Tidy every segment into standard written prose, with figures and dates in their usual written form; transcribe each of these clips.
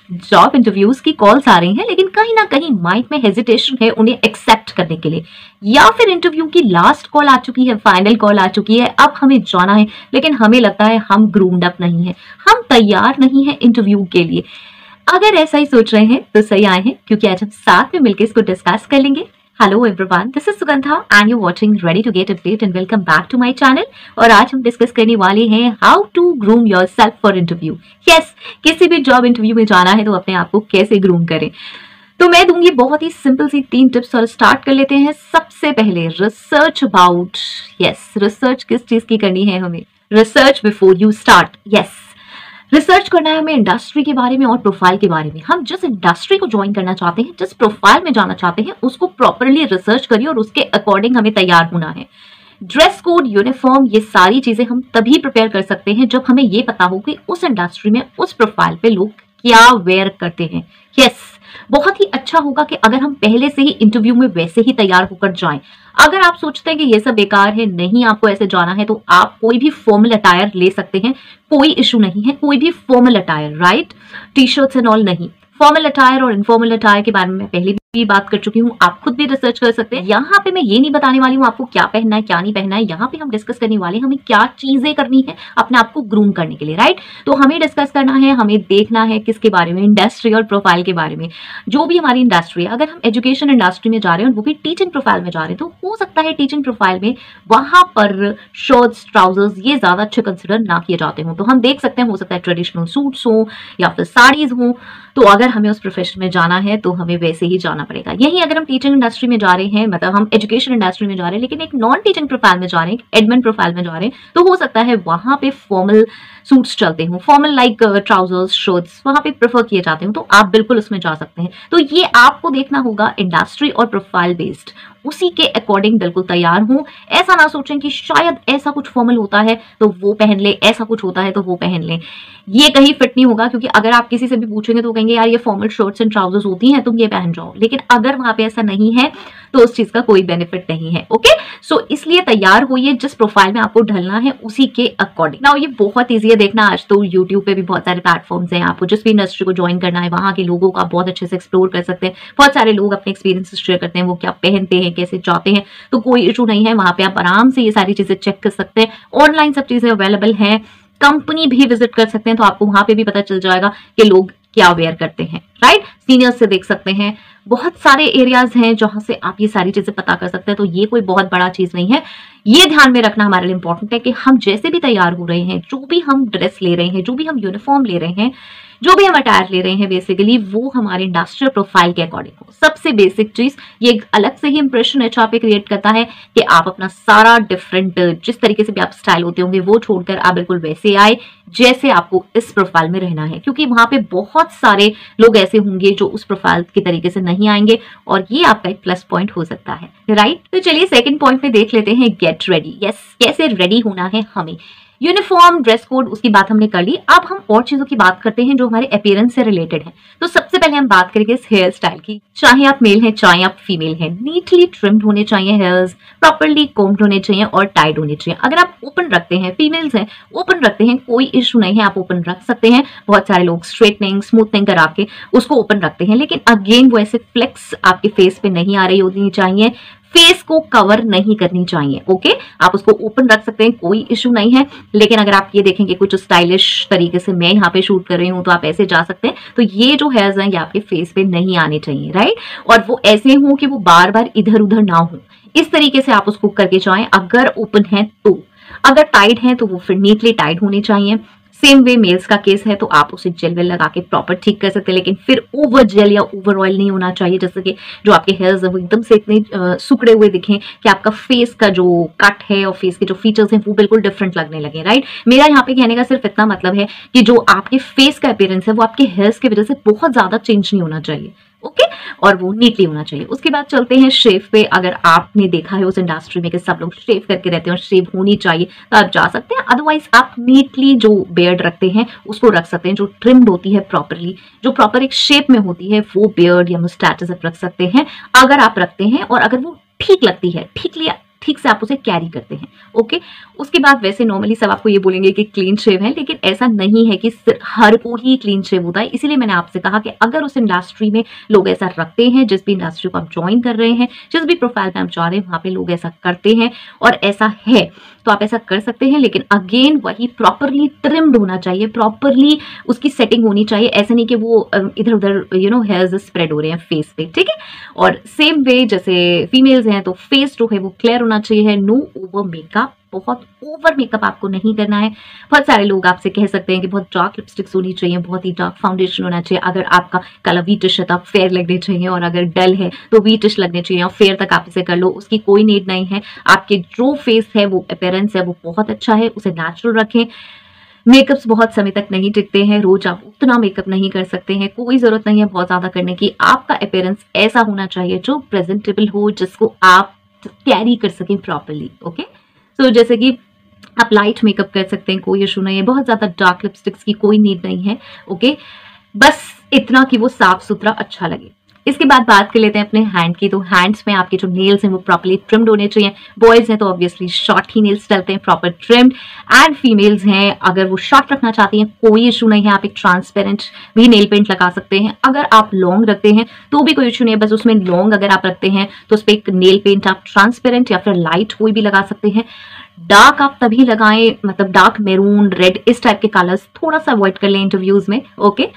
Job interviews की calls आ रही हैं, लेकिन कहीं ना कहीं माइंड में हेजिटेशन है उन्हें एक्सेप्ट करने के लिए, या फिर इंटरव्यू की लास्ट कॉल आ चुकी है, फाइनल कॉल आ चुकी है, अब हमें जाना है, लेकिन हमें लगता है हम ग्रूम्ड अप नहीं है, हम तैयार नहीं है इंटरव्यू के लिए। अगर ऐसा ही सोच रहे हैं तो सही आए हैं, क्योंकि आज हम साथ में मिलकर इसको डिस्कस कर लेंगे। Hello everyone, this is Sugandha and you watching ready to get update and welcome back to my channel. और आज हम डिस्कस करने वाले हैं how to groom yourself for interview. Yes, किसी भी जॉब इंटरव्यू में जाना है तो अपने आप को कैसे ग्रूम करें, तो मैं दूंगी बहुत ही सिंपल सी 3 टिप्स और स्टार्ट कर लेते हैं। सबसे पहले रिसर्च अबाउट, यस, रिसर्च किस चीज की करनी है हमें, research before you start. Yes, research करना है हमें इंडस्ट्री के बारे में और प्रोफाइल के बारे में। हम जिस इंडस्ट्री को ज्वाइन करना चाहते हैं, जिस प्रोफाइल में जाना चाहते हैं, उसको प्रॉपरली रिसर्च करिए और उसके अकॉर्डिंग हमें तैयार होना है। ड्रेस कोड, यूनिफॉर्म, ये सारी चीजें हम तभी प्रिपेयर कर सकते हैं जब हमें ये पता हो कि उस इंडस्ट्री में, उस प्रोफाइल पे लोग क्या वेयर करते हैं। यस, बहुत ही अच्छा होगा कि अगर हम पहले से ही इंटरव्यू में वैसे ही तैयार होकर जाएं। अगर आप सोचते हैं कि ये सब बेकार है, नहीं आपको ऐसे जाना है, तो आप कोई भी फॉर्मल अटायर ले सकते हैं, कोई इशू नहीं है। कोई भी formal attire, right, T shirts and all नहीं। फॉर्मल अटायर और इनफॉर्मल अटायर के बारे में मैं पहले भी बात कर चुकी हूँ, आप खुद भी रिसर्च कर सकते हैं। यहाँ पे मैं ये नहीं बताने वाली हूँ आपको क्या पहनना है क्या नहीं पहनना है, यहाँ पे हम डिस्कस करने वाले हैं हमें क्या चीजें करनी है अपने आप को ग्रूम करने के लिए, राइट। तो हमें डिस्कस करना है, हमें देखना है किसके बारे में, इंडस्ट्री और प्रोफाइल के बारे में। जो भी हमारी इंडस्ट्री है, अगर हम एजुकेशन इंडस्ट्री में जा रहे हैं और वो भी टीचिंग प्रोफाइल में जा रहे हैं, तो हो सकता है टीचिंग प्रोफाइल में वहां पर शर्ट्स, ट्राउजर्स ये ज्यादा अच्छे कंसिडर ना किए जाते हों। तो हम देख सकते हैं, हो सकता है ट्रेडिशनल सूट्स हो या फिर साड़ीज हो। तो अगर हमें उस प्रोफेशन में जाना है तो हमें वैसे ही जाना पड़ेगा। यही अगर हम टीचिंग इंडस्ट्री में जा रहे हैं, मतलब हम एजुकेशन इंडस्ट्री में जा रहे हैं, लेकिन एक नॉन टीचिंग प्रोफाइल में जा रहे हैं, एडमिन प्रोफाइल में जा रहे हैं, तो हो सकता है वहां पे फॉर्मल सूट्स चलते हो, फॉर्मल लाइक ट्राउजर्स, शर्ट्स वहां पे प्रेफर किए जाते हो, तो आप बिल्कुल उसमें जा सकते हैं। तो ये आपको देखना होगा इंडस्ट्री और प्रोफाइल बेस्ड, उसी के अकॉर्डिंग बिल्कुल तैयार हूं। ऐसा ना सोचें कि शायद ऐसा कुछ फॉर्मल होता है तो वो पहन ले, ऐसा कुछ होता है तो वो पहन ले, ये कहीं फिट नहीं होगा। क्योंकि अगर आप किसी से भी पूछेंगे तो कहेंगे यार ये फॉर्मल शर्ट्स एंड ट्राउजर्स होती हैं, तुम ये पहन जाओ, लेकिन अगर वहां पे ऐसा नहीं है तो उस चीज का कोई बेनिफिट नहीं है। ओके, सो इसलिए तैयार होइए, जिस प्रोफाइल में आपको ढलना है उसी के अकॉर्डिंग। नाउ ये बहुत ईजी है देखना, आज तो यूट्यूब पे भी बहुत सारे प्लेटफॉर्म्स हैं, आपको जिस भी इंडस्ट्री को ज्वाइन करना है वहां के लोगों का बहुत अच्छे से एक्सप्लोर कर सकते हैं। बहुत सारे लोग अपने एक्सपीरियंसेस शेयर करते हैं, वो क्या पहनते हैं, कैसे जाते हैं, तो कोई इशू नहीं है। वहां पे आप आराम से ये सारी चीजें चेक कर सकते हैं, ऑनलाइन सब चीजें अवेलेबल हैं, कंपनी भी विजिट कर सकते हैं, तो आपको वहां पे भी पता चल जाएगा कि लोग क्या वेयर करते हैं, राइट। सीनियर्स से देख सकते हैं, बहुत सारे एरियाज हैं जहां से आप ये सारी चीजें पता कर सकते हैं। तो ये कोई बहुत बड़ा चीज नहीं है, ये ध्यान में रखना हमारे लिए इंपॉर्टेंट है कि हम जैसे भी तैयार हो रहे हैं, जो भी हम ड्रेस ले रहे हैं, जो भी हम यूनिफॉर्म ले रहे हैं, जो भी हम अटायर ले रहे हैं, बेसिकली वो हमारे इंडस्ट्रियल प्रोफाइल के अकॉर्डिंग हो। सबसे बेसिक चीज, ये एक अलग से ही इंप्रेशन एचआर पे क्रिएट करता है कि आप अपना सारा डिफरेंट, जिस तरीके से भी आप स्टाइल होते होंगे वो छोड़कर आप बिल्कुल वैसे आए जैसे आपको इस प्रोफाइल में रहना है। क्योंकि वहां पे बहुत सारे लोग ऐसे होंगे जो उस प्रोफाइल के तरीके से नहीं आएंगे, और ये आपका एक प्लस पॉइंट हो सकता है, राइट। तो चलिए सेकंड पॉइंट में देख लेते हैं, गेट रेडी। यस, कैसे रेडी होना है हमें। यूनिफॉर्म, ड्रेस कोड, उसकी बात हमने कर ली। अब हम और चीजों की बात करते हैं जो हमारे अपीयरेंस से रिलेटेड है। तो सबसे पहले हम बात करेंगे इस हेयर स्टाइल की। चाहे आप मेल हैं चाहे आप फीमेल हैं, नीटली ट्रिम्ड होने चाहिए हेयर्स, प्रॉपर्ली कोम्ड होने चाहिए और टाइड होने चाहिए। अगर आप ओपन रखते हैं, फीमेल्स हैं ओपन रखते हैं, कोई इशू नहीं है, आप ओपन रख सकते हैं। बहुत सारे लोग स्ट्रेटनिंग, स्मूथनिंग करा के उसको ओपन रखते हैं, लेकिन अगेन वो ऐसे फ्लेक्स आपके फेस पे नहीं आ रही होनी चाहिए, फेस को कवर नहीं करनी चाहिए। ओके, आप उसको ओपन रख सकते हैं, कोई इशू नहीं है। लेकिन अगर आप ये देखेंगे कुछ स्टाइलिश तरीके से मैं यहाँ पे शूट कर रही हूँ, तो आप ऐसे जा सकते हैं। तो ये जो हेयर्स हैं ये आपके फेस पे नहीं आने चाहिए, राइट। और वो ऐसे हों कि वो बार बार इधर उधर ना हो, इस तरीके से आप उसको करके जाएं। अगर ओपन है तो, अगर टाइट है तो वो फिर नीटली टाइट होनी चाहिए। सेम वे मेल्स का केस है, तो आप उसे जेल वेल लगा के प्रॉपर ठीक कर सकते हैं, लेकिन फिर ओवर जेल या ओवर ऑयल नहीं होना चाहिए, जैसे कि जो आपके हेयर्स है वो एकदम से इतने सुकड़े हुए दिखें कि आपका फेस का जो कट है और फेस के जो फीचर्स हैं वो बिल्कुल डिफरेंट लगने लगे, राइट। मेरा यहाँ पे कहने का सिर्फ इतना मतलब है कि जो आपके फेस का अपीयरेंस है वो आपके हेयर्स की वजह से बहुत ज्यादा चेंज नहीं होना चाहिए, ओके, और वो नीटली होना चाहिए। उसके बाद चलते हैं शेव पे। अगर आपने देखा है उस इंडस्ट्री में कि सब लोग शेव करके रहते हैं और शेव होनी चाहिए, तो आप जा सकते हैं। अदरवाइज आप नीटली जो बियर्ड रखते हैं उसको रख सकते हैं, जो ट्रिम्ड होती है प्रॉपरली, जो प्रॉपर एक शेप में होती है, वो बियर्ड या मुस्टैचेस आप रख सकते हैं अगर आप रखते हैं। और अगर वो ठीक लगती है, ठीक से आप उसे कैरी करते हैं। ओके, उसके बाद वैसे नॉर्मली सब आपको ये बोलेंगे कि क्लीन शेव है, लेकिन ऐसा नहीं है कि हर को ही क्लीन शेव होता है। इसीलिए मैंने आपसे कहा कि अगर उस इंडस्ट्री में लोग ऐसा रखते हैं, जिस भी इंडस्ट्री को आप ज्वाइन कर रहे हैं, जिस भी प्रोफाइल पे आप जा रहे हैं, वहां पे लोग ऐसा करते हैं और ऐसा है, तो आप ऐसा कर सकते हैं। लेकिन अगेन वही प्रॉपरली ट्रिम्ड होना चाहिए, प्रॉपरली उसकी सेटिंग होनी चाहिए। ऐसा नहीं कि वो इधर उधर हेयर्स स्प्रेड हो रहे हैं फेस पे, ठीक है। और सेम वे जैसे फीमेल्स हैं तो फेस जो है वो क्लियर होना चाहिए, नो ओवर मेकअप, बहुत ओवर मेकअप आपको नहीं करना है। बहुत सारे लोग आपसे कह सकते हैं कि बहुत डार्क लिपस्टिक्स होनी चाहिए, बहुत ही डार्क फाउंडेशन होना चाहिए। अगर आपका कलर वीटिश है तो आप फेयर लगने चाहिए, और अगर डल है तो वीटिश लगने चाहिए, और फेयर तक आप इसे कर लो, उसकी कोई नीड नहीं है। आपके जो फेस है वो अपीयरेंस है वो बहुत अच्छा है, उसे नेचुरल रखें। मेकअप्स बहुत समय तक नहीं टिकते हैं, रोज आप उतना मेकअप नहीं कर सकते हैं, कोई जरूरत नहीं है बहुत ज्यादा करने की। आपका अपीयरेंस ऐसा होना चाहिए जो प्रेजेंटेबल हो, जिसको आप कैरी कर सकें प्रॉपरली। ओके, तो जैसे कि आप लाइट मेकअप कर सकते हैं, कोई इशू नहीं है। बहुत ज्यादा डार्क लिपस्टिक्स की कोई नीड नहीं है। ओके, बस इतना कि वो साफ सुथरा अच्छा लगे। इसके बाद बात कर लेते हैं अपने हैंड की। तो हैंड्स में आपके जो नेल्स हैं वो प्रॉपर्ली ट्रिम्ड होने चाहिए। बॉयज हैं तो ऑब्वियसली शॉर्ट ही नेल्स डलते हैं, प्रॉपर ट्रिम्ड। एंड फीमेल्स हैं अगर वो शॉर्ट रखना चाहती हैं, कोई इशू नहीं है, आप एक ट्रांसपेरेंट भी नेल पेंट लगा सकते हैं। अगर आप लॉन्ग रखते हैं तो भी कोई इशू नहीं है, बस उसमें लॉन्ग अगर आप रखते हैं तो उस पर एक नेल पेंट आप ट्रांसपेरेंट या फिर लाइट कोई भी लगा सकते हैं। डार्क आप तभी लगाएं, मतलब डार्क मैरून, रेड, इस टाइप के कलर्स थोड़ा सा अवॉइड कर लें इंटरव्यूज में। ओके,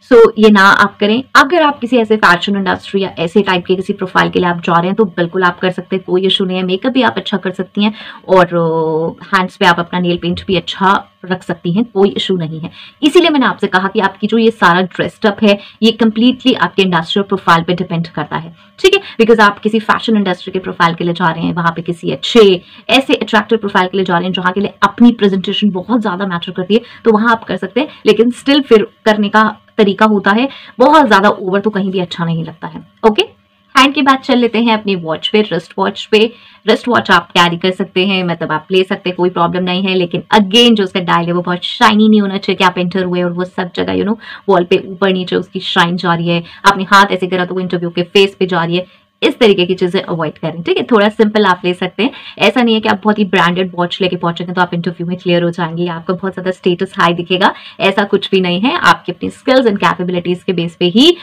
सो ये ना आप करें। अगर आप किसी ऐसे फैशन इंडस्ट्री या ऐसे टाइप के किसी प्रोफाइल के लिए आप जा रहे हैं तो बिल्कुल आप कर सकते हैं, कोई इशू नहीं है। मेकअप भी आप अच्छा कर सकती हैं, और हैंड्स पे आप अपना नेल पेंट भी अच्छा रख सकती हैं, कोई इशू नहीं है। इसीलिए मैंने आपसे कहा कि आपकी जो ये सारा ड्रेस्डअप है ये कंप्लीटली आपके इंडस्ट्रियल प्रोफाइल पे डिपेंड करता है, ठीक है। बिकॉज आप किसी फैशन इंडस्ट्री के प्रोफाइल के लिए जा रहे हैं, वहां पे किसी अच्छे ऐसे अट्रैक्टिव प्रोफाइल के लिए जा रहे हैं जहां के लिए अपनी प्रेजेंटेशन बहुत ज्यादा मैटर करती है, तो वहां आप कर सकते हैं। लेकिन स्टिल फिर करने का तरीका होता है, बहुत ज्यादा ओवर तो कहीं भी अच्छा नहीं लगता है। ओके, हैंड के बाद चल लेते हैं अपनी वॉच पे, रिस्ट वॉच पे। रिस्ट वॉच आप कैरी कर सकते हैं, मतलब आप ले सकते हैं, कोई प्रॉब्लम नहीं है। लेकिन अगेन जो उसका डायल है वो बहुत शाइनी नहीं होना चाहिए कि आप एंटर हुए और वो सब जगह वॉल पे ऊपर नीचे उसकी शाइन जा रही है, आपने हाथ ऐसे करा तो वो इंटरव्यू के फेस पे जा रही है। इस तरीके की चीजें अवॉइड करें, ठीक है। थोड़ा सिंपल आप ले सकते हैं, ऐसा नहीं है कि आप बहुत ही ब्रांडेड वॉच लेके पहुंचेंगे तो आप इंटरव्यू में क्लियर हो जाएंगे, आपका बहुत ज्यादा स्टेटस हाई दिखेगा, ऐसा कुछ भी नहीं है। आपकी अपनी स्किल्स एंड कैपेबिलिटीज के बेस पे ही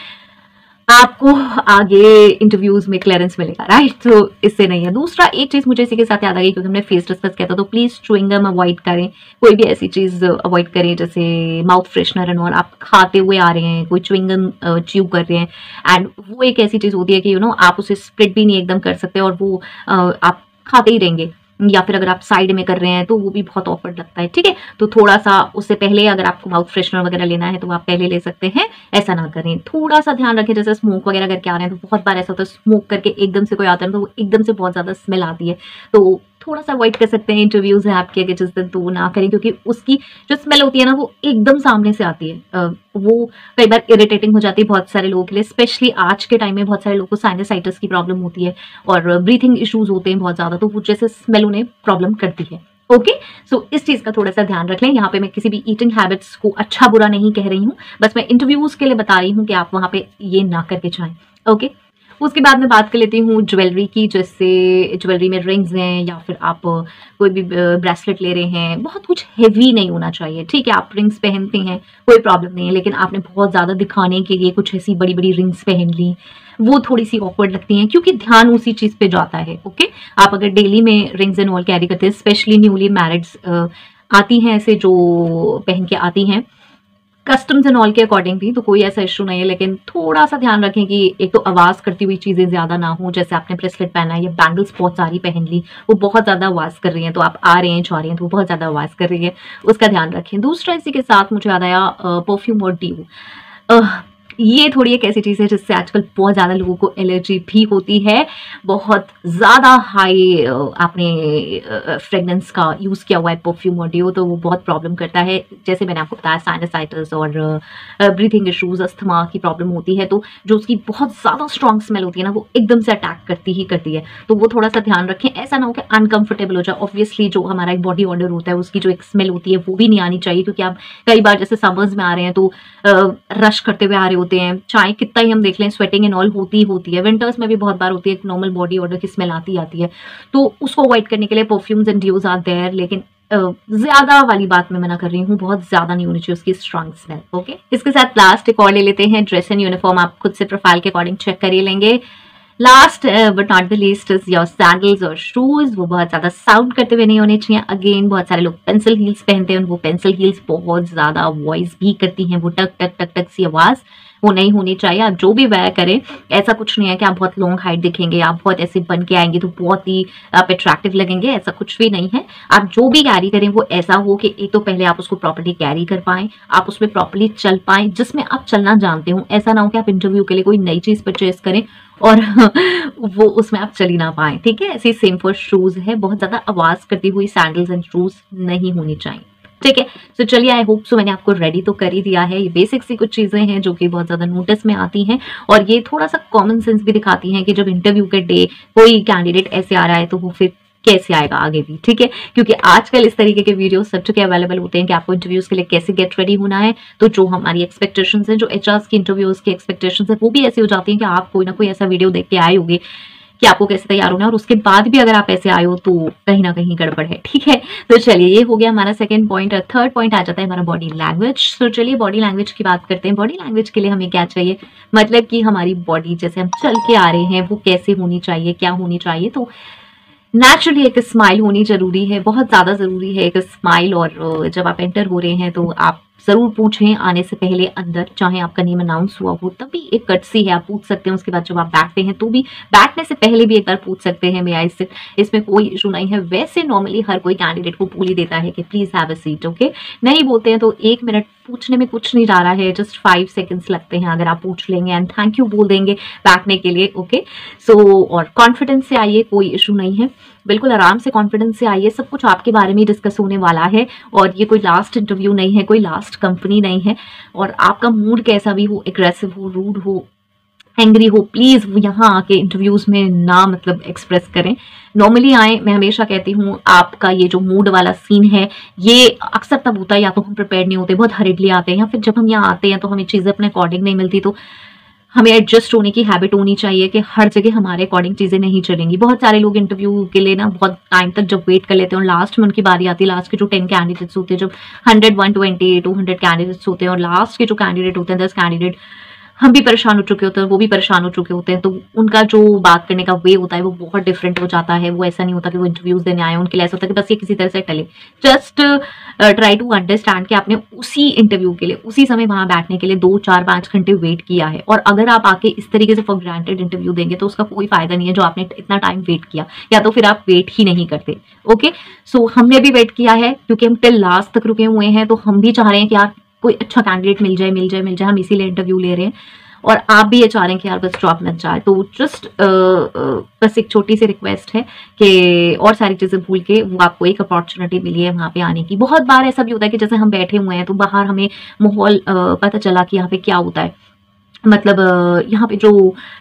आपको आगे इंटरव्यूज में क्लियरेंस मिलेगा, राइट। तो इससे नहीं है। दूसरा एक चीज मुझे इसी के साथ याद आ गई क्योंकि हमने फेस डिस्कस किया था, तो प्लीज च्युइंगम अवॉइड करें, कोई भी ऐसी चीज अवॉइड करें जैसे माउथ फ्रेशनर एंड ऑल। आप खाते हुए आ रहे हैं, कोई च्युइंगम च्यू कर रहे हैं, एंड वो एक ऐसी चीज होती है कि आप उसे स्प्लिट भी नहीं एकदम कर सकते और वो आप खाते ही रहेंगे, या फिर अगर आप साइड में कर रहे हैं तो वो भी बहुत ऑकवर्ड लगता है, ठीक है। तो थोड़ा सा उससे पहले अगर आपको माउथ फ्रेशनर वगैरह लेना है तो आप पहले ले सकते हैं, ऐसा ना करें। थोड़ा सा ध्यान रखें, जैसे स्मोक वगैरह करके आ रहे हैं तो बहुत बार ऐसा होता है स्मोक करके एकदम से कोई आता है तो वो एकदम से बहुत ज्यादा स्मेल आती है, तो थोड़ा सा अवॉइड कर सकते हैं। इंटरव्यूज है आपके अगर जिस दिन, तो वो ना करें क्योंकि उसकी जो स्मेल होती है ना वो एकदम सामने से आती है, वो कई बार इरिटेटिंग हो जाती है बहुत सारे लोगों के लिए। स्पेशली आज के टाइम में बहुत सारे लोगों को साइनसाइटिस की प्रॉब्लम होती है और ब्रीथिंग इश्यूज होते हैं बहुत ज्यादा, तो वो जैसे स्मेल उन्हें प्रॉब्लम करती है। ओके, सो इस चीज का थोड़ा सा ध्यान रख लें। यहाँ पे मैं किसी भी ईटिंग हैबिट्स को अच्छा बुरा नहीं कह रही हूँ, बस मैं इंटरव्यूज के लिए बता रही हूँ कि आप वहां पे ये ना करके जाएं। ओके, उसके बाद मैं बात कर लेती हूँ ज्वेलरी की, जैसे ज्वेलरी में रिंग्स हैं या फिर आप कोई भी ब्रेसलेट ले रहे हैं, बहुत कुछ हेवी नहीं होना चाहिए, ठीक है। आप रिंग्स पहनते हैं कोई प्रॉब्लम नहीं है, लेकिन आपने बहुत ज़्यादा दिखाने के लिए कुछ ऐसी बड़ी बड़ी रिंग्स पहन ली, वो थोड़ी सी ऑकवर्ड लगती हैं क्योंकि ध्यान उसी चीज़ पे जाता है। ओके, आप अगर डेली में रिंग्स एंड ऑल कैरी करते हैं, स्पेशली न्यूली मैरिड्स आती हैं ऐसे जो पहन के आती हैं कस्टम्स एंड ऑल के अकॉर्डिंग भी, तो कोई ऐसा इशू नहीं है। लेकिन थोड़ा सा ध्यान रखें कि एक तो आवाज करती हुई चीजें ज्यादा ना हो, जैसे आपने ब्रेसलेट पहना है या बैंगल्स बहुत सारी पहन ली, वो बहुत ज्यादा आवाज कर रही हैं, तो आप आ रहे हैं जा रहे हैं तो वो बहुत ज्यादा आवाज कर रही है, उसका ध्यान रखें। दूसरा इसी के साथ मुझे याद आया परफ्यूम और ड्यू। ये थोड़ी एक ऐसी चीज़ है जिससे आजकल बहुत ज़्यादा लोगों को एलर्जी भी होती है। बहुत ज़्यादा हाई आपने फ्रेगनेंस का यूज़ किया हुआ है परफ्यूम और डिओ, तो वो बहुत प्रॉब्लम करता है। जैसे मैंने आपको बताया साइनसाइटिस और ब्रीथिंग इशूज़, अस्थमा की प्रॉब्लम होती है, तो जो उसकी बहुत ज़्यादा स्ट्रॉन्ग स्मेल होती है ना वो एकदम से अटैक करती है। तो वो थोड़ा सा ध्यान रखें, ऐसा ना हो कि अनकंफर्टेबल हो जाए। ऑब्वियसली जो हमारा एक बॉडी ऑर्डर होता है उसकी जो एक स्मेल होती है वो भी नहीं आनी चाहिए, क्योंकि आप कई बार जैसे समर्स में आ रहे हैं तो रश करते हुए आ रहे होते हैं, चाहे कितना ही हम देख लें, स्वेटिंग एंड ऑल होती है, विंटर्स में भी बहुत बार होती है, एक नॉर्मल बॉडी ऑर्डर की स्मेल आती है, तो उसको अवॉइड करने के लिए perfumes and deos are there, लेकिन ज्यादा वाली बात मैं मना कर रही हूँ, बहुत ज्यादा नहीं होनी चाहिए उसकी स्ट्रॉन्ग स्मेल। ओके, इसके साथ लास्ट एक और ले लेते हैं, ड्रेस एंड यूनिफॉर्म आप खुद से प्रोफाइल के अकॉर्डिंग चेक कर ही लेंगे। Last but not the least is your sandals और शूज। वो बहुत ज्यादा साउंड करते हुए नहीं होने चाहिए। अगेन बहुत सारे लोग पेंसिल हील्स पहनते हैं, वो पेंसिल हील्स बहुत ज्यादा वॉइस भी करती हैं, वो टक टक टक टक सी आवाज वो नहीं होनी चाहिए। आप जो भी वेयर करें, ऐसा कुछ नहीं है कि आप बहुत लॉन्ग हाइट दिखेंगे, आप बहुत ऐसे बन के आएंगे तो बहुत ही आप अट्रैक्टिव लगेंगे, ऐसा कुछ भी नहीं है। आप जो भी कैरी करें वो ऐसा हो कि एक तो पहले आप उसको प्रॉपर्ली कैरी कर पाएं, आप उसमें प्रॉपर्ली चल पाएं, जिसमें आप चलना जानते हो। ऐसा ना हो कि आप इंटरव्यू के लिए कोई नई चीज परचेज करें और वो उसमें आप चल ही ना पाए। ठीक है, ऐसे सेम फॉर शूज है, बहुत ज्यादा आवाज करती हुई सैंडल्स एंड शूज नहीं होनी चाहिए। ठीक है, तो चलिए, आई होप सो मैंने आपको रेडी तो कर ही दिया है। ये बेसिक सी कुछ चीजें हैं जो कि बहुत ज्यादा नोटिस में आती हैं और ये थोड़ा सा कॉमन सेंस भी दिखाती हैं कि जब इंटरव्यू के डे कोई कैंडिडेट ऐसे आ रहा है तो वो फिर कैसे आएगा आगे भी। ठीक है, क्योंकि आजकल इस तरीके के वीडियो सब जगह अवेलेबल होते हैं कि आपको इंटरव्यूज के लिए कैसे गेट रेडी होना है। तो जो हमारी एक्सपेक्टेशंस हैं, जो एचआर्स की इंटरव्यूज की एक्सपेक्टेशंस है, वो भी ऐसी हो जाती हैं कि आप कोई ना कोई ऐसा वीडियो देख के आए होंगे कि आपको कैसे तैयार होना है, और उसके बाद भी अगर आप ऐसे आए हो तो कहीं ना कहीं गड़बड़ है। ठीक है, तो चलिए, ये हो गया हमारा सेकंड पॉइंट। थर्ड पॉइंट आ जाता है हमारा बॉडी लैंग्वेज। तो चलिए बॉडी लैंग्वेज की बात करते हैं। बॉडी लैंग्वेज के लिए हमें क्या चाहिए, मतलब कि हमारी बॉडी जैसे हम चल के आ रहे हैं वो कैसे होनी चाहिए, क्या होनी चाहिए। तो नेचुरली एक स्माइल होनी जरूरी है, बहुत ज्यादा जरूरी है एक स्माइल। और जब आप एंटर हो रहे हैं तो आप जरूर पूछें आने से पहले अंदर, चाहे आपका नेम अनाउंस हुआ हो तब भी एक कर्टसी है, आप पूछ सकते हैं। उसके बाद जब आप बैठते हैं तो भी बैठने से पहले भी एक बार पूछ सकते हैं, मे आई सिट, इसमें कोई इशू नहीं है। वैसे नॉर्मली हर कोई कैंडिडेट को बोल ही देता है कि please have a seat. Okay, नहीं बोलते हैं तो 1 मिनट पूछने में कुछ नहीं जा रहा है, जस्ट 5 सेकंड्स लगते हैं अगर आप पूछ लेंगे एंड थैंक यू बोल देंगे बैठने के लिए। ओके, सो और कॉन्फिडेंस से आइए, कोई इशू नहीं है, बिल्कुल आराम से कॉन्फिडेंस से आइए। सब कुछ आपके बारे में डिस्कस होने वाला है और ये कोई लास्ट इंटरव्यू नहीं है, कोई लास्ट कंपनी नहीं है। और आपका मूड कैसा भी हो, एग्रेसिव हो, रूड हो, एंग्री हो, प्लीज यहाँ आके इंटरव्यूज में ना मतलब एक्सप्रेस करें, नॉर्मली आए। मैं हमेशा कहती हूँ आपका ये जो मूड वाला सीन है ये अक्सर तब होता है या तो हम प्रिपेयर नहीं होते, बहुत हरिडली आते हैं, या फिर जब हम यहाँ आते हैं तो हमें चीजें अपने अकॉर्डिंग नहीं मिलती। तो हमें एडजस्ट होने की हैबिट होनी चाहिए कि हर जगह हमारे अकॉर्डिंग चीजें नहीं चलेंगी। बहुत सारे लोग इंटरव्यू के लिए ना बहुत टाइम तक जब वेट कर लेते हैं और लास्ट में उनकी बारी आती है, लास्ट के जो 10 कैंडिडेट्स होते हैं, जब 100, 120, 200 कैंडिडेट्स होते हैं और लास्ट के जो कैंडिडेट होते हैं 10 कैंडिडेट, हम भी परेशान हो चुके होते हैं, वो भी परेशान हो चुके होते हैं, तो उनका जो बात करने का वे होता है वो बहुत डिफरेंट हो जाता है। वो ऐसा नहीं होता कि वो इंटरव्यूज देने आए, उनके लिए ऐसा होता है कि बस ये किसी तरह से टले। जस्ट ट्राई टू अंडरस्टैंड कि आपने उसी इंटरव्यू के लिए उसी समय वहां बैठने के लिए 2, 4, 5 घंटे वेट किया है, और अगर आप आके इस तरीके से फॉर ग्रांटेड इंटरव्यू देंगे तो उसका कोई फायदा नहीं है जो आपने इतना टाइम वेट किया, या तो फिर आप वेट ही नहीं करते। ओके, सो हमने भी वेट किया है क्योंकि हम टिल लास्ट तक रुके हुए हैं, तो हम भी चाह रहे हैं कि यार कोई अच्छा कैंडिडेट मिल जाए, हम इसीलिए इंटरव्यू ले रहे हैं और आप भी ये चाह रहे हैं कि यार बस जॉब मिल जाए। तो जस्ट बस एक छोटी सी रिक्वेस्ट है कि और सारी चीजें भूल के वो आपको एक अपॉर्चुनिटी मिली है वहां पे आने की। बहुत बार ऐसा भी होता है कि जैसे हम बैठे हुए हैं तो बाहर हमें माहौल पता चला कि यहाँ पे क्या होता है, मतलब यहाँ पे जो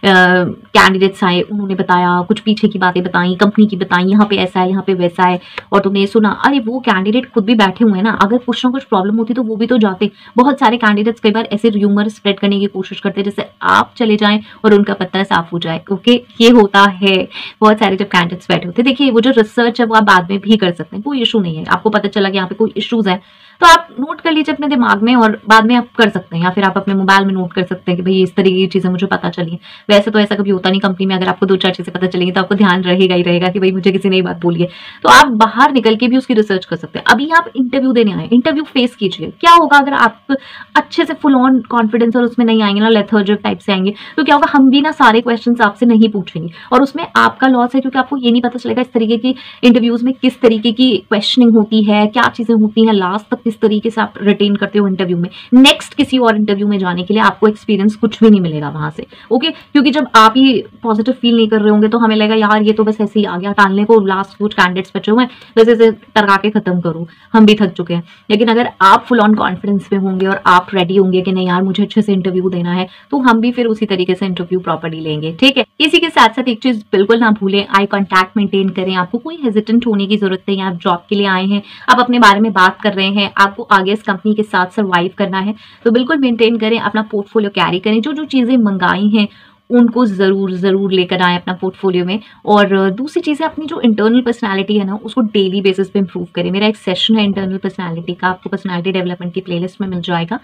कैंडिडेट्स आए उन्होंने बताया, कुछ पीछे की बातें बताई, कंपनी की बताई, यहाँ पे ऐसा है, यहाँ पे वैसा है, और तुमने सुना। अरे वो कैंडिडेट खुद भी बैठे हुए हैं ना, अगर कुछ ना कुछ प्रॉब्लम होती तो वो भी तो जाते। बहुत सारे कैंडिडेट्स कई बार ऐसे र्यूमर स्प्रेड करने की कोशिश करते हैं जैसे आप चले जाएं और उनका पत्ता साफ हो जाए। ओके, ये होता है बहुत सारे जब कैंडिडेट्स बैठे होते हैं। देखिए वो जो रिसर्च है वो आप बाद में भी कर सकते हैं, कोई इशू नहीं है। आपको पता चला कि यहाँ पे कोई इशूज है तो आप नोट कर लीजिए अपने दिमाग में और बाद में आप कर सकते हैं, या फिर आप अपने मोबाइल में नोट कर सकते हैं कि भाई इस तरीके की चीजें मुझे पता चली। वैसे तो ऐसा कभी होता नहीं कंपनी में, अगर आपको 2-4 चीजें पता चलेंगी तो आपको ध्यान रहेगा ही रहेगा कि भाई मुझे किसी ने बात बोली है, तो आप बाहर निकल के भी उसकी रिसर्च कर सकते हैं। अभी आप इंटरव्यू देने आए, इंटरव्यू फेस कीजिए। क्या होगा अगर आप अच्छे से फुल ऑन कॉन्फिडेंस और उसमें नहीं आएंगे ना, लेथर्जिक टाइप से आएंगे, तो क्या होगा, हम भी ना सारे क्वेश्चंस आपसे नहीं पूछेंगे और उसमें आपका लॉस है, क्योंकि आपको ये नहीं पता चलेगा इस तरीके की इंटरव्यूज में किस तरीके की क्वेश्चनिंग होती है, क्या चीजें होती हैं, लास्ट तक किस तरीके से आप रिटेन करते हो इंटरव्यू में। नेक्स्ट किसी और इंटरव्यू में जाने के लिए आपको एक्सपीरियंस कुछ भी नहीं मिलेगा वहां से। ओके, क्योंकि जब आप ही पॉजिटिव फील नहीं कर रहे होंगे तो हमें लगेगा यार ये तो बस ऐसे ही आ गया टालने को, लास्ट कुछ कैंडिडेट्स बचे हुए हैं बस ऐसे टरका के खत्म करो, हम भी थक चुके हैं। लेकिन अगर आप फुल ऑन कॉन्फिडेंस में होंगे और आप रेडी होंगे कि नहीं यार मुझे अच्छे से इंटरव्यू देना है, तो हम भी फिर उसी तरीके से इंटरव्यू प्रॉपर्ली लेंगे। ठीक है, इसी के साथ साथ एक चीज बिल्कुल ना भूलें, आई कॉन्टैक्ट मेंटेन करें। आपको कोई हेजिटेंट होने की जरूरत नहीं है, आप जॉब के लिए आए हैं, आप अपने बारे में बात कर रहे हैं, आपको आगे इस कंपनी के साथ सर्वाइव करना है, तो बिल्कुल मेंटेन करें, अपना पोर्टफोलियो कैरी करें, जो जो चीज़ें मंगाई हैं उनको ज़रूर लेकर आएँ अपना पोर्टफोलियो में। और दूसरी चीज़ है, अपनी जो इंटरनल पर्सनैलिटी है ना, उसको डेली बेसिस पे इम्प्रूव करें। मेरा एक सेशन है इंटरनल पर्सनैलिटी का, आपको पर्सनैलिटी डेवलपमेंट की प्लेलिस्ट में मिल जाएगा,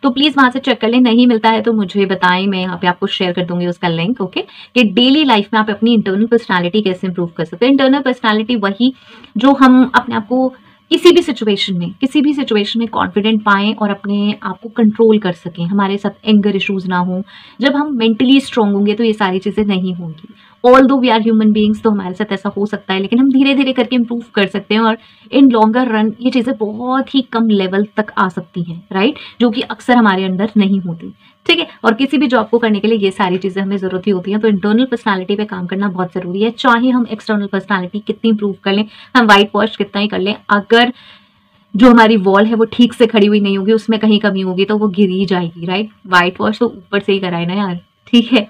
तो प्लीज़ वहाँ से चेक कर लें। नहीं मिलता है तो मुझे बताएं, मैं यहाँ पे आपको शेयर कर दूंगी उसका लिंक, ओके। कि डेली लाइफ में आप अपनी इंटरनल पर्सनैलिटी कैसे इंप्रूव कर सकते हैं। इंटरनल पर्सनैलिटी वही जो हम अपने आप को किसी भी सिचुएशन में कॉन्फिडेंट पाएं और अपने आप को कंट्रोल कर सकें, हमारे साथ एंगर इश्यूज ना हो। जब हम मेंटली स्ट्रांग होंगे तो ये सारी चीज़ें नहीं होंगी। ऑल दो वी आर ह्यूमन बीइंग्स, तो हमारे साथ ऐसा हो सकता है, लेकिन हम धीरे धीरे करके इम्प्रूव कर सकते हैं और इन लॉन्गर रन ये चीज़ें बहुत ही कम लेवल तक आ सकती हैं, राइट, जो कि अक्सर हमारे अंदर नहीं होती, ठीक है। और किसी भी जॉब को करने के लिए ये सारी चीज़ें हमें ज़रूरत ही होती हैं। तो इंटरनल पर्सनालिटी पे काम करना बहुत ज़रूरी है, चाहे हम एक्सटर्नल पर्सनालिटी कितनी इंप्रूव कर लें, हम वाइट वॉश कितना ही कर लें, अगर जो हमारी वॉल है वो ठीक से खड़ी हुई नहीं होगी, उसमें कहीं कमी होगी तो वो गिर ही जाएगी, राइट। वाइट वॉश तो ऊपर से ही कराए ना यार, ठीक है।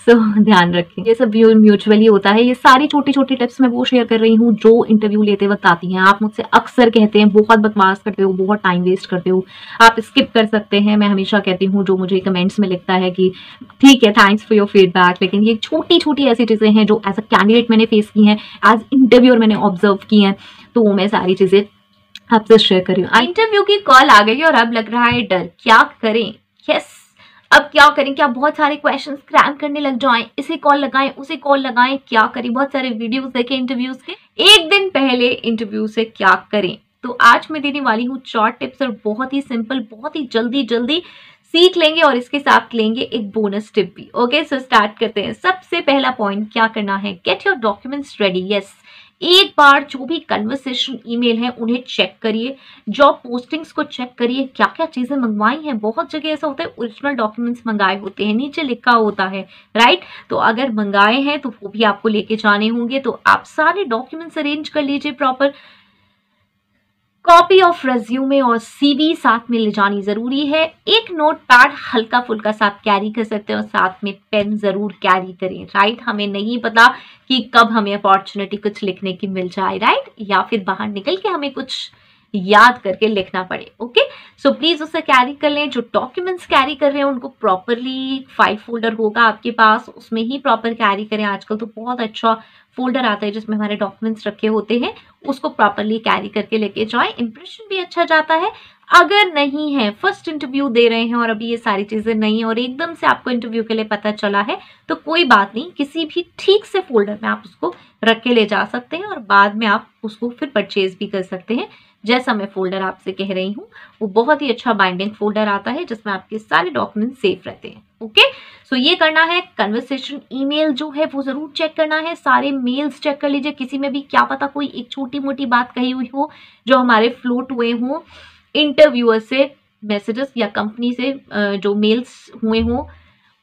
सो ध्यान रखें, ये सब म्यूचुअली होता है। ये सारी छोटी छोटी टिप्स मैं वो शेयर कर रही हूँ जो इंटरव्यू लेते वक्त आती हैं। आप मुझसे अक्सर कहते हैं बहुत बकवास करते हो, बहुत टाइम वेस्ट करते हो, आप स्किप कर सकते हैं। मैं हमेशा कहती हूँ, जो मुझे कमेंट्स में लिखता है कि ठीक है, थैंक्स फॉर योर फीडबैक, लेकिन ये छोटी छोटी ऐसी चीज़ें हैं जो एज अ कैंडिडेट मैंने फेस की हैं, एज इंटरव्यूअर मैंने ऑब्जर्व की हैं, तो मैं सारी चीज़ें आपसे शेयर कर रही हूँ। इंटरव्यू की कॉल आ गई और अब लग रहा है डर, क्या करें। यस, अब क्या करें, क्या बहुत सारे क्वेश्चंस क्रैम करने लग जाएं, इसे कॉल लगाएं उसे कॉल लगाएं, क्या करें, बहुत सारे वीडियोस देखें इंटरव्यूज के, एक दिन पहले इंटरव्यू से क्या करें। तो आज मैं देने वाली हूँ 4 टिप्स और बहुत ही सिंपल, बहुत ही जल्दी सीख लेंगे और इसके साथ लेंगे एक बोनस टिप भी। ओके, सो स्टार्ट करते हैं। सबसे पहला पॉइंट क्या करना है, get your documents ready. Yes, एक बार जो भी कन्वर्सेशन ईमेल है उन्हें चेक करिए, जॉब पोस्टिंग्स को चेक करिए, क्या क्या चीजें मंगवाई हैं। बहुत जगह ऐसा होता है ओरिजिनल डॉक्यूमेंट्स मंगाए होते हैं, नीचे लिखा होता है, राइट। तो अगर मंगाए हैं तो वो भी आपको लेके जाने होंगे, तो आप सारे डॉक्यूमेंट्स अरेंज कर लीजिए प्रॉपर। कॉपी ऑफ रेज्यूमे और सीवी साथ में ले जानी जरूरी है। एक नोट पैड हल्का फुल्का साथ कैरी कर सकते हैं और साथ में पेन जरूर कैरी करें, राइट। हमें नहीं पता कि कब हमें अपॉर्चुनिटी कुछ लिखने की मिल जाए, राइट, या फिर बाहर निकल के हमें कुछ याद करके लिखना पड़े। ओके, सो प्लीज उसे कैरी कर लें। जो डॉक्यूमेंट्स कैरी कर रहे हैं उनको प्रॉपरली, फाइल फोल्डर होगा आपके पास, उसमें ही प्रॉपर कैरी करें। आजकल तो बहुत अच्छा फोल्डर आता है जिसमें हमारे डॉक्यूमेंट्स रखे होते हैं, उसको प्रॉपरली कैरी करके लेके जाएं, इंप्रेशन भी अच्छा जाता है। अगर नहीं है, फर्स्ट इंटरव्यू दे रहे हैं और अभी ये सारी चीजें नहीं है और एकदम से आपको इंटरव्यू के लिए पता चला है, तो कोई बात नहीं, किसी भी ठीक से फोल्डर में आप उसको रख के ले जा सकते हैं और बाद में आप उसको फिर परचेज भी कर सकते हैं। जैसा मैं फोल्डर आपसे कह रही हूँ, वो बहुत ही अच्छा बाइंडिंग फोल्डर आता है जिसमें आपके सारे डॉक्यूमेंट सेफ रहते हैं। ओके, सो ये करना है। कन्वर्सेशन ईमेल जो है वो जरूर चेक करना है, सारे मेल्स चेक कर लीजिए। किसी में भी क्या पता कोई एक छोटी मोटी बात कही हुई हो जो हमारे फ्लोट हुए हों इंटरव्यूअर से, मैसेजेस या कंपनी से जो मेल्स हुए हों,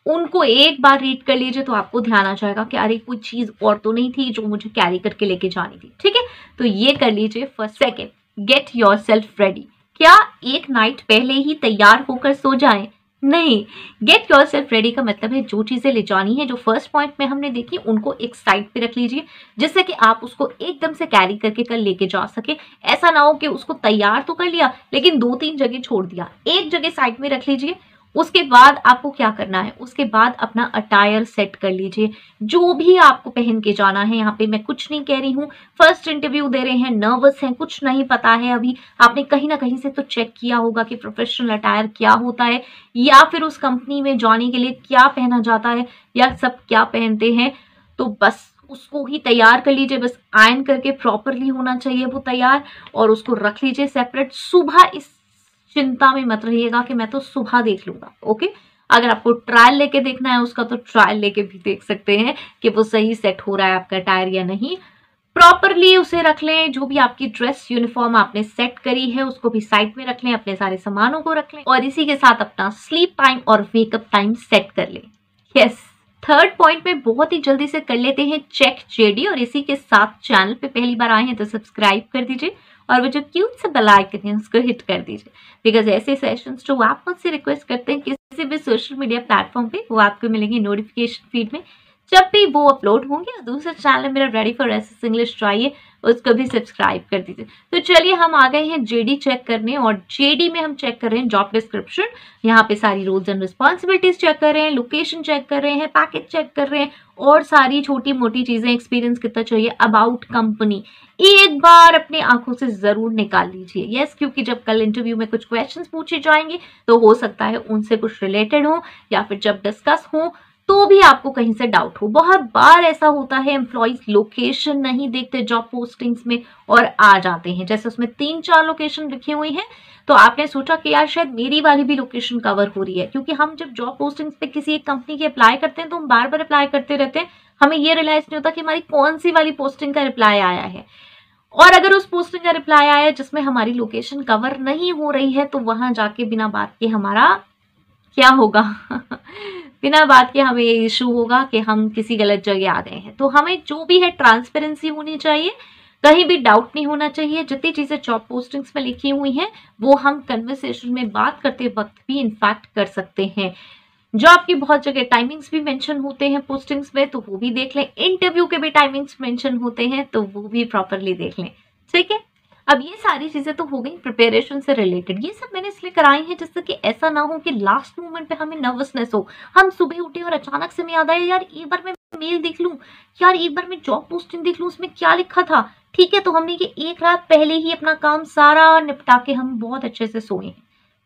उनको एक बार रीड कर लीजिए तो आपको ध्यान आ जाएगा कि अरे कोई चीज और तो नहीं थी जो मुझे कैरी करके लेके जानी थी, ठीक है। तो ये कर लीजिए first. Second, get your self ready. क्या एक नाइट पहले ही तैयार होकर सो जाएं? नहीं, गेट योर सेल्फ रेडी का मतलब है जो चीजें ले जानी है, जो फर्स्ट पॉइंट में हमने देखी, उनको एक साइड पे रख लीजिए जिससे कि आप उसको एकदम से कैरी करके कल लेके जा सके। ऐसा ना हो कि उसको तैयार तो कर लिया लेकिन 2-3 जगह छोड़ दिया, एक जगह साइड में रख लीजिए। उसके बाद आपको क्या करना है, उसके बाद अपना अटायर सेट कर लीजिए, जो भी आपको पहन के जाना है। यहाँ पे मैं कुछ नहीं कह रही हूँ, फर्स्ट इंटरव्यू दे रहे हैं, नर्वस हैं, कुछ नहीं पता है अभी, आपने कहीं ना कहीं से तो चेक किया होगा कि प्रोफेशनल अटायर क्या होता है या फिर उस कंपनी में जाने के लिए क्या पहना जाता है या सब क्या पहनते हैं। तो बस उसको ही तैयार कर लीजिए, बस आयरन करके प्रॉपरली होना चाहिए वो तैयार, और उसको रख लीजिए सेपरेट। सुबह इस चिंता में मत रहिएगा कि मैं तो सुबह देख लूंगा। ओके, अगर आपको ट्रायल लेके देखना है उसका तो ट्रायल लेके भी देख सकते हैं कि वो सही सेट हो रहा है आपका टायर या नहीं। प्रॉपरली उसे रख लें, जो भी आपकी ड्रेस यूनिफॉर्म आपने सेट करी है उसको भी साइड में रख लें, अपने सारे सामानों को रख लें और इसी के साथ अपना स्लीप टाइम और वेकअप टाइम सेट कर लें। यस, थर्ड पॉइंट में बहुत ही जल्दी से कर लेते हैं चेक जेडी, और इसी के साथ चैनल पे पहली बार आए हैं तो सब्सक्राइब कर दीजिए और वो जो क्यूट से बेल आइकन है उसको हिट कर दीजिए, बिकॉज ऐसे सेशंस जो आप मुझसे रिक्वेस्ट करते हैं किसी भी सोशल मीडिया प्लेटफॉर्म पे वो आपको मिलेंगे नोटिफिकेशन फीड में। जब भी वो अपलोड होंगे। और दूसरा चैनल मेरा रेडी फॉर एसएस इंग्लिश चाहिए, उसको भी सब्सक्राइब कर दीजिए। तो चलिए हम आ गए हैं जेडी चेक करने, और जेडी में हम चेक कर रहे हैं जॉब डिस्क्रिप्शन। यहाँ पे सारी रोल्स एंड रिस्पॉन्सिबिलिटीज चेक कर रहे हैं, लोकेशन चेक कर रहे हैं, पैकेज चेक कर रहे हैं, और सारी छोटी मोटी चीजें, एक्सपीरियंस कितना चाहिए, अबाउट कंपनी एक बार अपनी आंखों से जरूर निकाल लीजिए। यस, क्योंकि जब कल इंटरव्यू में कुछ क्वेश्चंस पूछे जाएंगे तो हो सकता है उनसे कुछ रिलेटेड हो, या फिर जब डिस्कस हो तो भी आपको कहीं से डाउट हो। बहुत बार ऐसा होता है एम्प्लॉइज लोकेशन नहीं देखते जॉब पोस्टिंग्स में और आ जाते हैं, जैसे उसमें 3-4 लोकेशन लिखी हुई हैं, तो आपने सोचा कि यार शायद मेरी वाली भी लोकेशन कवर हो रही है। क्योंकि हम जब जॉब पोस्टिंग्स पे किसी एक कंपनी के अप्लाई करते हैं तो हम बार बार अप्लाई करते रहते हैं, हमें ये रियलाइज नहीं होता कि हमारी कौन सी वाली पोस्टिंग का रिप्लाई आया है। और अगर उस पोस्टिंग का रिप्लाई आया है जिसमें हमारी लोकेशन कवर नहीं हो रही है, तो वहां जाके बिना बात के हमारा क्या होगा बिना बात के हमें ये इशू होगा कि हम किसी गलत जगह आ गए हैं। तो हमें जो भी है ट्रांसपेरेंसी होनी चाहिए, कहीं भी डाउट नहीं होना चाहिए। जितनी चीजें जॉब पोस्टिंग्स में लिखी हुई हैं वो हम कन्वर्सेशन में बात करते वक्त भी इनफैक्ट कर सकते हैं। जॉब की बहुत जगह टाइमिंग्स भी मेंशन होते हैं पोस्टिंग्स में, तो वो भी देख लें। इंटरव्यू के भी टाइमिंग्स मेंशन होते हैं, तो वो भी प्रॉपरली देख लें। ठीक है, अब ये सारी चीजें तो हो गई प्रिपरेशन से रिलेटेड। ये सब मैंने इसलिए कराई है जिससे कि ऐसा ना हो कि लास्ट मोमेंट पे हमें नर्वसनेस हो, हम सुबह उठे और अचानक से हमें याद आया यार एक बार मैं मेल देख लूं, यार एक बार मैं जॉब पोस्टिंग देख लूं, उसमें क्या लिखा था। ठीक है, तो हमने ये एक रात पहले ही अपना काम सारा निपटा के हम बहुत अच्छे से सोए हैं।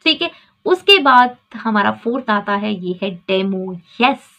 ठीक है, उसके बाद हमारा फोर्थ आता है, ये है डेमो। यस,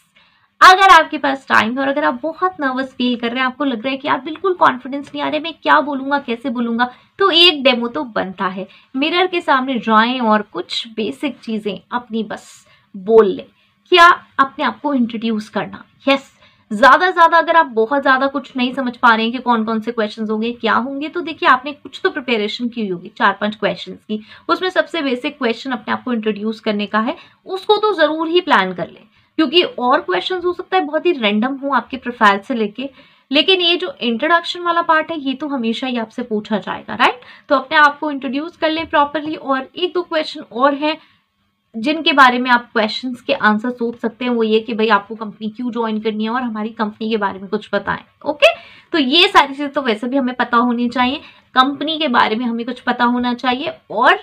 अगर आपके पास टाइम है और अगर आप बहुत नर्वस फील कर रहे हैं, आपको लग रहा है कि यार बिल्कुल कॉन्फिडेंस नहीं आ रहा है, मैं क्या बोलूंगा कैसे बोलूंगा, तो एक डेमो तो बनता है। मिरर के सामने जाएं और कुछ बेसिक चीजें अपनी बस बोल लें। क्या अपने आप को इंट्रोड्यूस करना। यस, ज्यादा अगर आप बहुत ज्यादा कुछ नहीं समझ पा रहे हैं कि कौन कौन से क्वेश्चंस होंगे क्या होंगे, तो देखिए आपने कुछ तो प्रिपरेशन की होगी 4-5 क्वेश्चंस की, उसमें सबसे बेसिक क्वेश्चन अपने आप को इंट्रोड्यूस करने का है, उसको तो जरूर ही प्लान कर लें। क्योंकि और क्वेश्चंस हो सकता है बहुत ही रैंडम हो आपके प्रोफाइल से लेके, लेकिन ये जो इंट्रोडक्शन वाला पार्ट है ये तो हमेशा ही आपसे पूछा जाएगा, राइट। तो अपने आप को इंट्रोड्यूस कर लें प्रॉपरली। और 1-2 क्वेश्चन और हैं जिनके बारे में आप क्वेश्चंस के आंसर सोच सकते हैं, वो ये कि भाई आपको कंपनी क्यों ज्वाइन करनी है और हमारी कंपनी के बारे में कुछ बताएं। ओके, तो ये सारी चीजें तो वैसे भी हमें पता होनी चाहिए, कंपनी के बारे में हमें कुछ पता होना चाहिए, और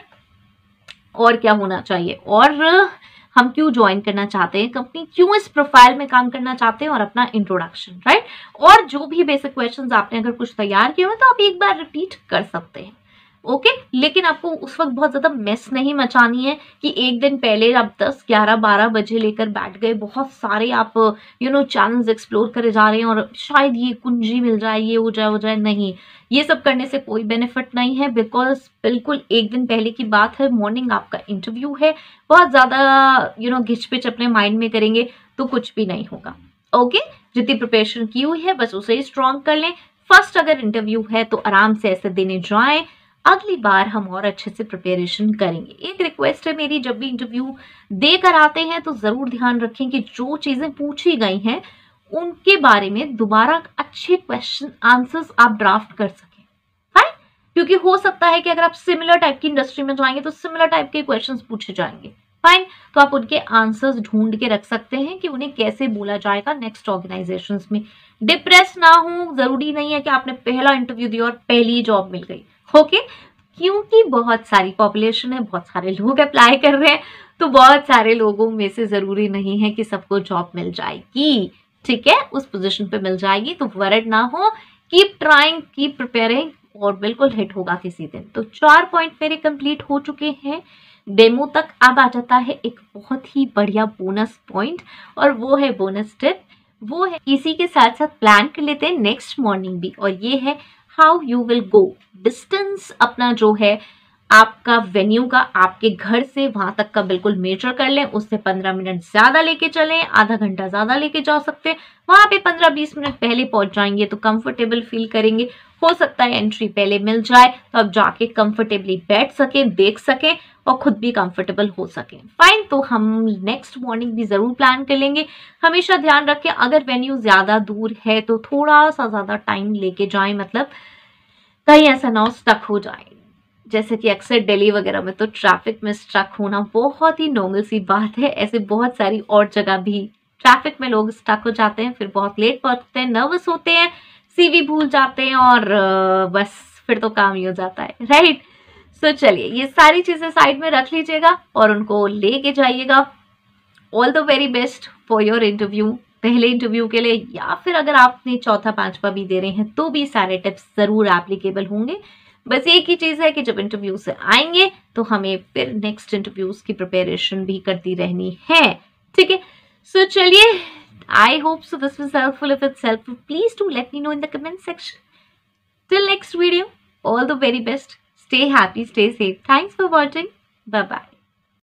क्या होना चाहिए, और हम क्यों ज्वाइन करना चाहते हैं कंपनी, क्यों इस प्रोफाइल में काम करना चाहते हैं, और अपना इंट्रोडक्शन, राइट। और जो भी बेसिक क्वेश्चंस आपने अगर कुछ तैयार किए हो तो आप एक बार रिपीट कर सकते हैं। ओके, लेकिन आपको उस वक्त बहुत ज्यादा मेस नहीं मचानी है कि एक दिन पहले आप 10, 11, 12 बजे लेकर बैठ गए, बहुत सारे आप चैनल्स एक्सप्लोर करे जा रहे हैं और शायद ये कुंजी मिल जाए, ये हो जाए। नहीं, ये सब करने से कोई बेनिफिट नहीं है, बिकॉज बिल्कुल एक दिन पहले की बात है, मॉर्निंग आपका इंटरव्यू है, बहुत ज्यादा घिचपिच अपने माइंड में करेंगे तो कुछ भी नहीं होगा। ओके, जितनी प्रिपरेशन की हुई है बस उसे स्ट्रॉन्ग कर लें। फर्स्ट अगर इंटरव्यू है तो आराम से ऐसे देने जाएं, अगली बार हम और अच्छे से प्रिपरेशन करेंगे। एक रिक्वेस्ट है मेरी, जब भी इंटरव्यू देकर आते हैं तो जरूर ध्यान रखें कि जो चीजें पूछी गई हैं उनके बारे में दोबारा अच्छे क्वेश्चन आंसर्स आप ड्राफ्ट कर सकें, राइट। क्योंकि हो सकता है कि अगर आप सिमिलर टाइप की इंडस्ट्री में जाएंगे तो सिमिलर टाइप के क्वेश्चंस पूछे जाएंगे, फाइन। तो आप उनके आंसर्स ढूंढ के रख सकते हैं कि उन्हें कैसे बोला जाएगा नेक्स्ट ऑर्गेनाइजेशंस में। डिप्रेस ना हो, जरूरी नहीं है कि आपने पहला इंटरव्यू दिया और पहली जॉब मिल गई। ओके, क्योंकि बहुत सारी पॉपुलेशन है, बहुत सारे लोग अप्लाई कर रहे हैं, तो बहुत सारे लोगों में से जरूरी नहीं है कि सबको जॉब मिल जाएगी। ठीक है, उस पोजीशन पे मिल जाएगी, तो वरिड ना हो, कीप ट्राइंग, कीप प्रिपेयरिंग, और बिल्कुल हिट होगा किसी दिन। तो 4 पॉइंट मेरे कंप्लीट हो चुके हैं डेमो तक। अब आ जाता है एक बहुत ही बढ़िया बोनस पॉइंट, और वो है बोनस टिप। वो है इसी के साथ साथ प्लान कर लेते हैं नेक्स्ट मॉर्निंग भी, और ये है how you will go. Distance अपना जो है आपका वेन्यू का, आपके घर से वहां तक का बिल्कुल मेजर कर लें। उससे 15 मिनट ज्यादा लेके चलें, आधा घंटा ज्यादा लेके जा सकते हैं। वहां पे 15-20 मिनट पहले पहुंच जाएंगे तो कंफर्टेबल फील करेंगे। हो सकता है एंट्री पहले मिल जाए तो आप जाके कंफर्टेबली बैठ सकें, देख सकें और खुद भी कंफर्टेबल हो सकें। फाइन, तो हम नेक्स्ट मॉर्निंग भी जरूर प्लान कर लेंगे। हमेशा ध्यान रखें अगर वेन्यू ज्यादा दूर है तो थोड़ा सा ज्यादा टाइम लेके जाएं, मतलब कहीं ऐसा ना हो स्टक हो जाए। जैसे कि अक्सर दिल्ली वगैरह में तो ट्रैफिक में स्टक होना बहुत ही नॉर्मल सी बात है, ऐसे बहुत सारी और जगह भी ट्रैफिक में लोग स्टक हो जाते हैं, फिर बहुत लेट पहुंचते हैं, नर्वस होते हैं, सीवी भूल जाते हैं और बस फिर तो काम ही हो जाता है, राइट। सो चलिए ये सारी चीजें साइड में रख लीजिएगा और उनको लेके जाइएगा। All the very best for your interview, पहले इंटरव्यू के लिए, या फिर अगर आपने चौथा पांचवा भी दे रहे हैं तो भी सारे टिप्स जरूर एप्लीकेबल होंगे। बस एक ही चीज है कि जब इंटरव्यू से आएंगे तो हमें फिर नेक्स्ट इंटरव्यूज की प्रिपरेशन भी करती रहनी है, ठीक है। सो चलिए, I hope so this was helpful. If it's helpful, please do let me know in the comment section. Till next video, all the very best. Stay happy, stay safe. Thanks for watching. Bye bye.